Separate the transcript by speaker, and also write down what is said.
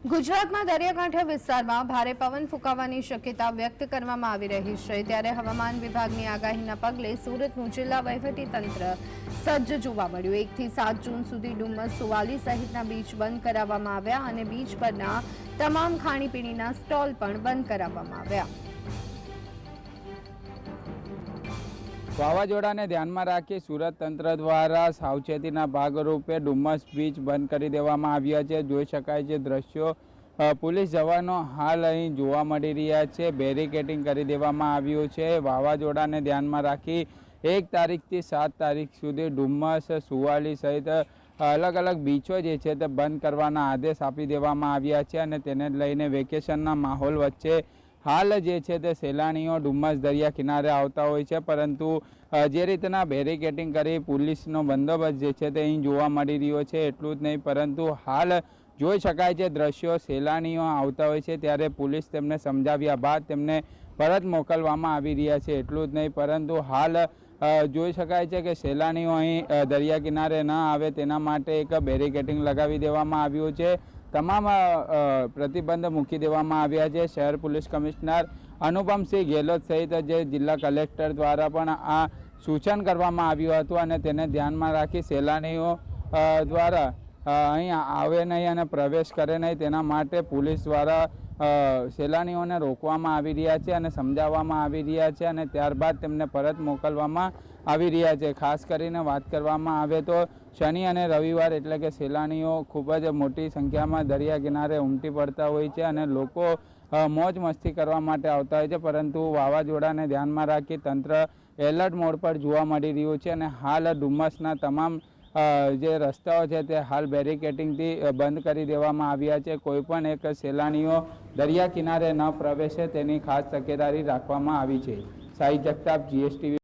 Speaker 1: ગુજરાતમાં દરિયાકાંઠા વિસ્તારમાં ભારે પવન ફૂંકાવાની શક્યતા વ્યક્ત કરવામાં આવી રહી છે, ત્યારે હવામાન વિભાગની આગાહીના પગલે સુરતનું જિલ્લા વહીવટીતંત્ર સજ્જ જોવા મળ્યું। 1 થી 7 જૂન સુધી ડુમસ, સુવાલી સહિતના બીચ બંધ કરાવવામાં આવ્યા અને બીચ પરના તમામ ખાણીપીણીના સ્ટોલ પણ બંધ કરાવવામાં આવ્યા।
Speaker 2: વાવાઝોડાને ધ્યાનમાં રાખી સુરત તંત્ર દ્વારા સાવચેતીના ભાગરૂપે ડુમસ બીચ બંધ કરી દેવામાં આવ્યા છે। જોઈ શકાય છે દ્રશ્યો, પોલીસ જવાનો હાલ અહીં જોવા મળી રહ્યા છે। બેરિકેડિંગ કરી દેવામાં આવ્યું છે। વાવાઝોડાને ધ્યાનમાં રાખી 1 તારીખથી 7 તારીખ સુધી ડુમસ, સુવાલી સહિત અલગ અલગ બીચો જે છે તે બંધ કરવાના આદેશ આપી દેવામાં આવ્યા છે અને તેને લઈને વેકેશનના માહોલ વચ્ચે હાલ જે છે તે સહેલાણીઓ ડુમસ દરિયા કિનારે આવતા હોય છે, પરંતુ જે રીતના બેરિકેડિંગ કરી પોલીસનો બંદોબસ્ત જે છે તે અહીં જોવા મળી રહ્યો છે। એટલું જ નહીં, પરંતુ હાલ જોઈ શકાય છે દ્રશ્યો, સહેલાણીઓ આવતા હોય છે ત્યારે પોલીસ તેમને સમજાવ્યા બાદ તેમને પરત મોકલવામાં આવી રહ્યા છે। એટલું જ નહીં, પરંતુ હાલ જોઈ શકાય છે કે સહેલાણીઓ અહીં દરિયા કિનારે ન આવે તેના માટે એક બેરિકેડિંગ લગાવી દેવામાં આવ્યું છે। તમામ પ્રતિબંધ મૂકી દેવામાં આવ્યા છે। શહેર પોલીસ કમિશનર અનુપમસિંહ ગેહલોત સહિત જે જિલ્લા કલેક્ટર દ્વારા પણ આ સૂચન કરવામાં આવ્યું હતું અને તેને ધ્યાનમાં રાખી સહેલાણીઓ દ્વારા અહીં આવે નહીં અને પ્રવેશ કરે નહીં તેના માટે પોલીસ દ્વારા સહેલાણીઓને રોકવામાં આવી રહ્યા છે અને સમજાવવામાં આવી રહ્યા છે અને ત્યારબાદ તેમને પરત મોકલવામાં આવી રહ્યા છે। ખાસ કરીને વાત કરવામાં આવે તો શનિ અને રવિવાર એટલે કે સહેલાણીઓ ખૂબ જ મોટી સંખ્યામાં દરિયા કિનારે ઉમટી પડતા હોય છે અને લોકો મોજ મસ્તી કરવા માટે આવતા હોય છે, પરંતુ વાવાઝોડાને ધ્યાનમાં રાખી તંત્ર એલર્ટ મોડ પર જોવા મળી રહ્યું છે અને હાલ ડુમસના તમામ જે રસ્તાઓ છે તે હાલ બેરિકેડિંગથી બંધ કરી દેવામાં આવ્યા છે। કોઈપણ એક સહેલાણીઓ દરિયા કિનારે ન પ્રવેશે તેની ખાસ તકેદારી રાખવામાં આવી છે। સાહિદ જગતાપ, GSTV।